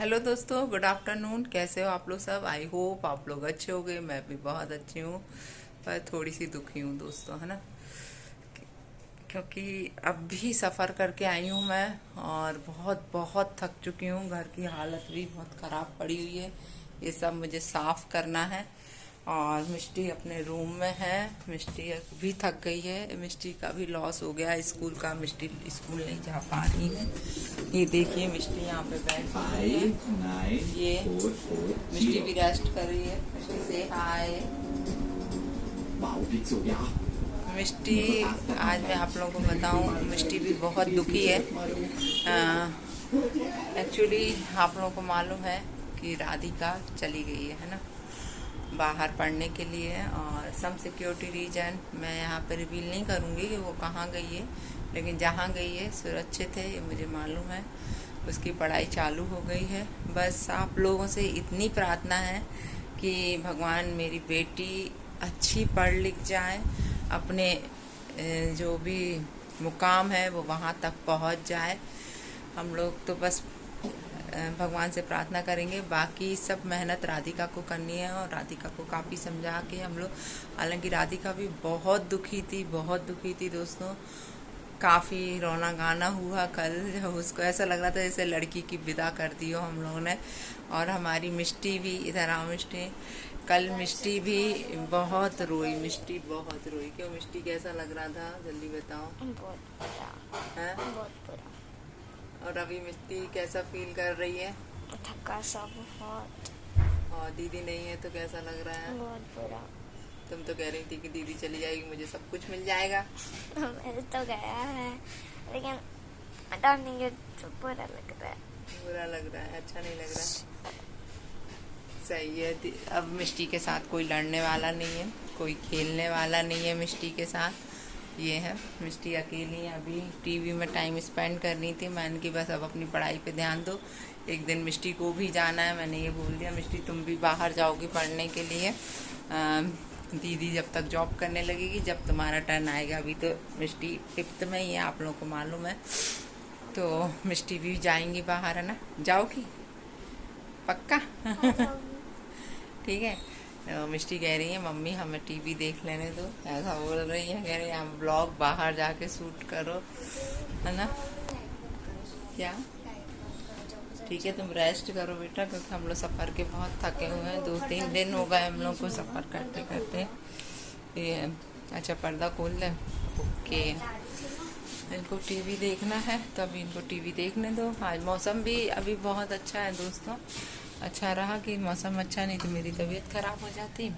Hello दोस्तों, good afternoon. कैसे हो आप लोग सब? आई होप आप लोग अच्छे होंगे। मैं भी बहुत अच्छी हूँ, पर थोड़ी सी दुखी हूँ दोस्तों, है ना। क्योंकि अब भी सफ़र करके आई हूँ मैं, और बहुत बहुत थक चुकी हूँ। घर की हालत भी बहुत ख़राब पड़ी हुई है। ये सब मुझे साफ़ करना है। और मिष्टी अपने रूम में है। मिष्टी भी थक गई है। मिष्टी का भी लॉस हो गया स्कूल का। मिष्टी स्कूल नहीं जा पा रही है। ये देखिए, मिष्टी यहाँ पे बैठी हुई है। ये मिष्टी भी रेस्ट कर रही है। मिष्टी से हाय। मिष्टी, आज मैं आप लोगों को बताऊं, मिष्टी भी बहुत दुखी है। एक्चुअली आप लोगों को मालूम है कि राधिका चली गई है ना, बाहर पढ़ने के लिए। और सम सिक्योरिटी रीजन मैं यहाँ पर रिवील नहीं करूँगी कि वो कहाँ गई है, लेकिन जहाँ गई है सुरक्षित है, ये मुझे मालूम है। उसकी पढ़ाई चालू हो गई है। बस आप लोगों से इतनी प्रार्थना है कि भगवान मेरी बेटी अच्छी पढ़ लिख जाए, अपने जो भी मुकाम है वो वहाँ तक पहुँच जाए। हम लोग तो बस भगवान से प्रार्थना करेंगे। बाकी सब मेहनत राधिका को करनी है, और राधिका को काफ़ी समझा के हम लोग, हालांकि राधिका भी बहुत दुखी थी, बहुत दुखी थी दोस्तों। काफ़ी रोना गाना हुआ कल, जब उसको ऐसा लग रहा था जैसे लड़की की विदा कर दी हो हम लोगों ने। और हमारी मिष्टी भी, इधर आओ मिष्टी। कल मिष्टी भी बहुत रोई, मिष्टी बहुत रोई। क्यों मिष्टी, कैसा लग रहा था, जल्दी बताओ। बहुत बुरा। है? बहुत बुरा। और अभी मिष्टी कैसा फील कर रही है? थका सा बहुत। और दीदी नहीं है तो कैसा लग रहा है? बहुत बुरा। तुम तो कह रही थी कि दीदी चली जाएगी मुझे सब कुछ मिल जाएगा। मेरे तो गया है, लेकिन पता नहीं, तो बुरा लग रहा है। बुरा लग रहा है, अच्छा नहीं लग रहा। सही है। अब मिष्टी के साथ कोई लड़ने वाला नहीं है, कोई खेलने वाला नहीं है मिष्टी के साथ। ये है, मिष्टी अकेली अभी टीवी में टाइम स्पेंड कर रही थी। मैंने कि बस अब अपनी पढ़ाई पे ध्यान दो। एक दिन मिष्टी को भी जाना है, मैंने ये बोल दिया मिष्टी तुम भी बाहर जाओगी पढ़ने के लिए। दीदी जब तक जॉब करने लगेगी, जब तुम्हारा टर्न आएगा। अभी तो मिष्टी फिफ्थ में ही है, आप लोगों को मालूम है। तो मिष्टी भी जाएंगी बाहर, है ना। जाओगी पक्का? ठीक है। तो मिष्टी कह रही है मम्मी हमें टीवी देख लेने दो, ऐसा बोल रही है। कह रही है हम ब्लॉग बाहर जाके शूट करो, है ना। क्या? ठीक है, तुम रेस्ट करो बेटा, क्योंकि हम लोग सफ़र के बहुत थके हुए हैं। 2-3 दिन हो गए हम लोग को सफ़र करते करते। ये अच्छा, पर्दा खोल ले। ओके, इनको टीवी देखना है तो अभी इनको टीवी देखने दो। आज मौसम भी अभी बहुत अच्छा है दोस्तों। अच्छा रहा कि मौसम अच्छा, नहीं तो मेरी तबीयत खराब हो जाती।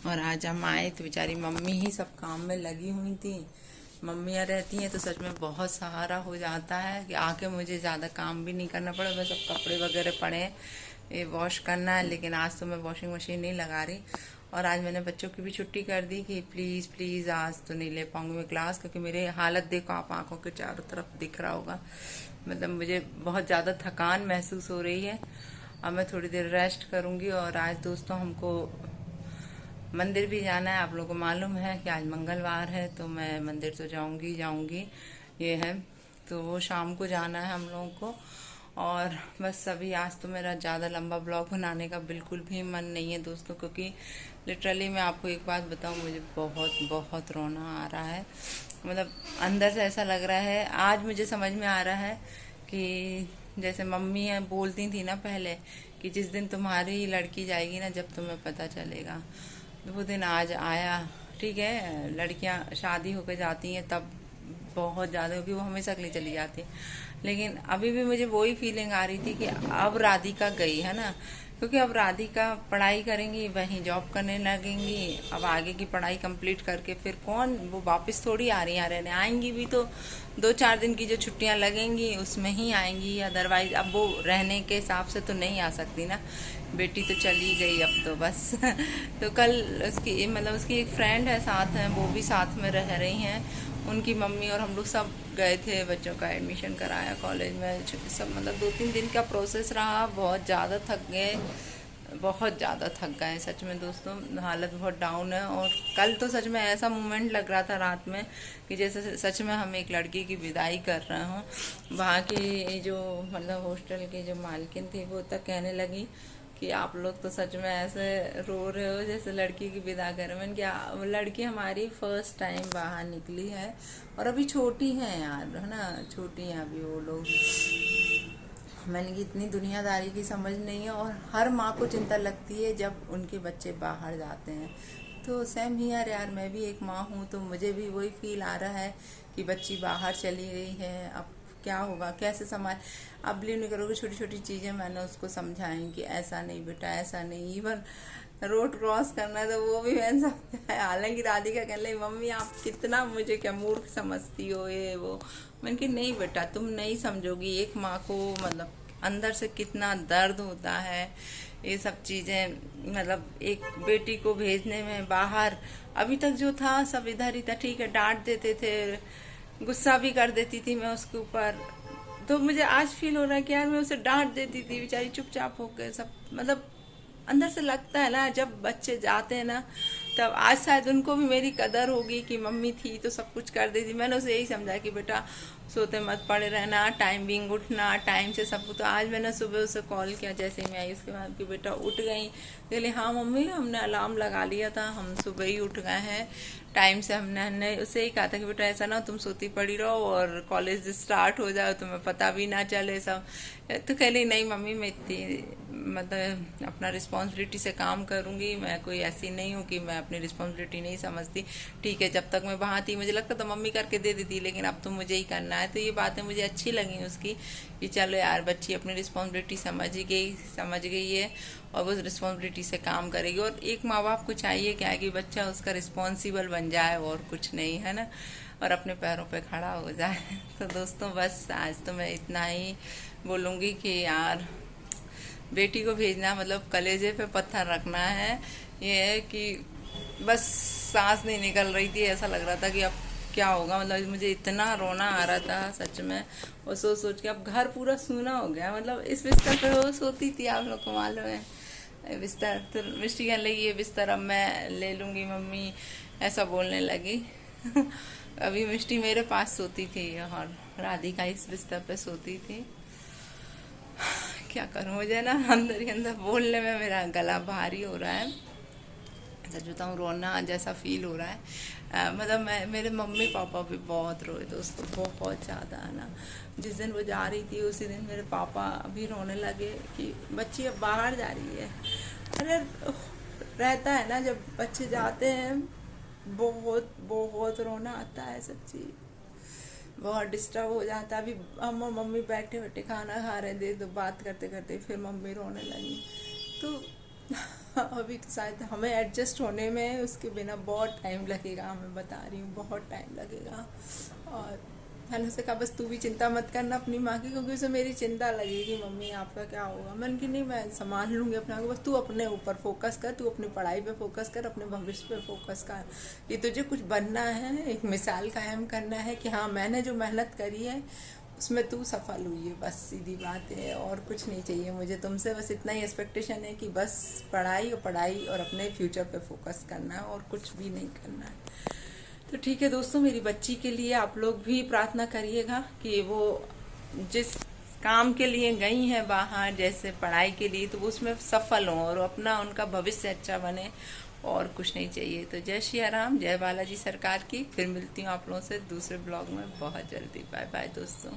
और आज हम आए तो बेचारी मम्मी ही सब काम में लगी हुई थी। मम्मियाँ रहती हैं तो सच में बहुत सहारा हो जाता है कि आके मुझे ज़्यादा काम भी नहीं करना पड़ा। बस अब कपड़े वगैरह पड़े हैं, ये वॉश करना है। लेकिन आज तो मैं वॉशिंग मशीन नहीं लगा रही। और आज मैंने बच्चों की भी छुट्टी कर दी कि प्लीज़ प्लीज़ आज तो नहीं ले पाऊंगी मैं क्लास, क्योंकि मेरी हालत देखो आप, आंखों के चारों तरफ दिख रहा होगा। मतलब मुझे बहुत ज़्यादा थकान महसूस हो रही है। अब मैं थोड़ी देर रेस्ट करूंगी। और आज दोस्तों हमको मंदिर भी जाना है। आप लोगों को मालूम है कि आज मंगलवार है, तो मैं मंदिर तो जाऊंगी जाऊंगी, ये है। तो वो शाम को जाना है हम लोगों को। और बस अभी आज तो मेरा ज़्यादा लंबा ब्लॉग बनाने का बिल्कुल भी मन नहीं है दोस्तों, क्योंकि लिटरली मैं आपको एक बात बताऊं, मुझे बहुत बहुत रोना आ रहा है। मतलब अंदर से ऐसा लग रहा है, आज मुझे समझ में आ रहा है कि जैसे मम्मी बोलती थी ना पहले कि जिस दिन तुम्हारी लड़की जाएगी ना, जब तुम्हें पता चलेगा। तो वो दिन आज आया। ठीक है, लड़कियां शादी होकर जाती हैं तब बहुत ज़्यादा, क्योंकि वो हमेशा के लिए चली जाती है। लेकिन अभी भी मुझे वही फीलिंग आ रही थी कि अब राधिका गई है ना, क्योंकि अब राधिका पढ़ाई करेंगी, वहीं जॉब करने लगेंगी। अब आगे की पढ़ाई कंप्लीट करके फिर कौन, वो वापस थोड़ी आ रही हैं रहने। आएंगी भी तो 2-4 दिन की जो छुट्टियां लगेंगी उसमें ही आएंगी, अदरवाइज अब वो रहने के हिसाब से तो नहीं आ सकती ना। बेटी तो चली गई अब तो बस। तो कल उसकी, मतलब उसकी एक फ्रेंड है साथ है, वो भी साथ में रह रही हैं। उनकी मम्मी और हम लोग सब गए थे, बच्चों का एडमिशन कराया कॉलेज में। सब मतलब 2-3 दिन का प्रोसेस रहा, बहुत ज़्यादा थक गए। बहुत ज़्यादा थक गए सच में दोस्तों, हालत बहुत डाउन है। और कल तो सच में ऐसा मोमेंट लग रहा था रात में कि जैसे सच में हम एक लड़की की विदाई कर रहे हों। वहाँ की जो मतलब हॉस्टल की जो मालकिन थी वो तक कहने लगी कि आप लोग तो सच में ऐसे रो रहे हो जैसे लड़की की विदा कर रहे। मैंने क्या, लड़की हमारी फर्स्ट टाइम बाहर निकली है और अभी छोटी हैं यार, है ना, छोटी हैं अभी वो लोग। मैंने कि इतनी दुनियादारी की समझ नहीं है। और हर माँ को चिंता लगती है जब उनके बच्चे बाहर जाते हैं। तो सेम हियर यार, मैं भी एक माँ हूँ तो मुझे भी वही फील आ रहा है कि बच्ची बाहर चली गई है, अब क्या होगा, कैसे संभाल। अब बिलीव नहीं करोगे, छोटी छोटी चीज़ें मैंने उसको समझाई कि ऐसा नहीं बेटा, ऐसा नहीं। इवन रोड क्रॉस करना है तो वो भी मैंने समझाया। हालांकि राधिका कहने लगी मम्मी आप कितना मुझे क्या मूर्ख समझती हो ये वो। मैंने कि नहीं बेटा तुम नहीं समझोगी, एक माँ को मतलब अंदर से कितना दर्द होता है ये सब चीज़ें। मतलब एक बेटी को भेजने में बाहर, अभी तक जो था सब इधर ही था, ठीक है डांट देते थे, गुस्सा भी कर देती थी मैं उसके ऊपर। तो मुझे आज फील हो रहा है कि यार मैं उसे डांट देती थी, बेचारी चुपचाप होकर सब, मतलब अंदर से लगता है ना जब बच्चे जाते हैं ना, तब आज शायद उनको भी मेरी कदर होगी कि मम्मी थी तो सब कुछ कर देती। मैंने उसे यही समझा कि बेटा सोते मत पड़े रहना, टाइम बिंग उठना, टाइम से सब कुछ। तो आज मैंने सुबह उसे कॉल किया जैसे ही मैं आई, उसके बाद कि बेटा उठ गई, बोले हाँ मम्मी हमने अलार्म लगा लिया था, हम सुबह ही उठ गए हैं टाइम से। हमने उसे ही कहा था कि बेटा ऐसा ना तुम सोती पड़ी रहो और कॉलेज स्टार्ट हो जाए तुम्हें पता भी ना चले सब। तो कह रही नहीं मम्मी मैं इतनी मतलब अपना रिस्पॉन्सिबिलिटी से काम करूंगी, मैं कोई ऐसी नहीं हूँ कि मैं अपनी रिस्पॉन्सिबिलिटी नहीं समझती। ठीक है जब तक मैं वहाँ थी मुझे लगता था मम्मी करके दे देती, लेकिन अब तो मुझे ही करना है। तो ये बातें मुझे अच्छी लगी उसकी कि चलो यार बच्ची अपनी रिस्पॉन्सिबिलिटी समझ गई है और वो रिस्पॉन्सिबिलिटी से काम करेगी। और एक माँ बाप को चाहिए क्या है कि बच्चा उसका रिस्पॉन्सिबल बन जाए और कुछ नहीं, है ना, और अपने पैरों पे खड़ा हो जाए। तो दोस्तों बस आज तो मैं इतना ही बोलूँगी कि यार बेटी को भेजना मतलब कलेजे पे पत्थर रखना है। ये है कि बस सांस नहीं निकल रही थी, ऐसा लग रहा था कि अब क्या होगा। मतलब मुझे इतना रोना आ रहा था सच में, और सोच सोच के अब घर पूरा सूना हो गया। मतलब इस बिस्तर पे वो सोती थी, आप लोग को मालूम है बिस्तर। तो मिष्टी कहने लगी ये बिस्तर अब मैं ले लूँगी मम्मी, ऐसा बोलने लगी। अभी मिष्टी मेरे पास सोती थी और राधिका इस बिस्तर पे सोती थी। क्या करूँ, मुझे ना अंदर ही अंदर बोलने में मेरा गला भारी हो रहा है, सच बताऊँ रोना जैसा फील हो रहा है। मतलब मैं, मेरे मम्मी पापा भी बहुत रोए दोस्तों, बहुत ज़्यादा है ना। जिस दिन वो जा रही थी उसी दिन मेरे पापा भी रोने लगे कि बच्ची अब बाहर जा रही है। अरे रहता है ना जब बच्चे जाते हैं, बहुत बहुत रोना आता है सच्ची, बहुत डिस्टर्ब हो जाता है। अभी हम और मम्मी बैठे बैठे खाना खा रहे थे तो बात करते करते फिर मम्मी रोने लगी। तो अभी तो शायद हमें एडजस्ट होने में उसके बिना बहुत टाइम लगेगा, मैं बता रही हूँ बहुत टाइम लगेगा। और मैंने उसे कहा बस तू भी चिंता मत करना अपनी माँ की, क्योंकि उसे मेरी चिंता लगेगी मम्मी आपका क्या होगा। मैंने कि नहीं मैं संभाल लूँगी अपने को, बस तू अपने ऊपर फोकस कर, तू अपनी पढ़ाई पे फोकस कर, अपने भविष्य पे फोकस कर कि तुझे कुछ बनना है, एक मिसाल कायम करना है कि हाँ मैंने जो मेहनत करी है उसमें तू सफल हुई है, बस सीधी बात है। और कुछ नहीं चाहिए मुझे तुमसे, बस इतना ही एक्सपेक्टेशन है कि बस पढ़ाई और अपने फ्यूचर पे फोकस करना है और कुछ भी नहीं करना है। तो ठीक है दोस्तों, मेरी बच्ची के लिए आप लोग भी प्रार्थना करिएगा कि वो जिस काम के लिए गई हैं बाहर, जैसे पढ़ाई के लिए, तो वो उसमें सफल हों और अपना उनका भविष्य अच्छा बने, और कुछ नहीं चाहिए। तो जय श्री राम, जय बालाजी सरकार की। फिर मिलती हूँ आप लोगों से दूसरे ब्लॉग में बहुत जल्दी। बाय बाय दोस्तों।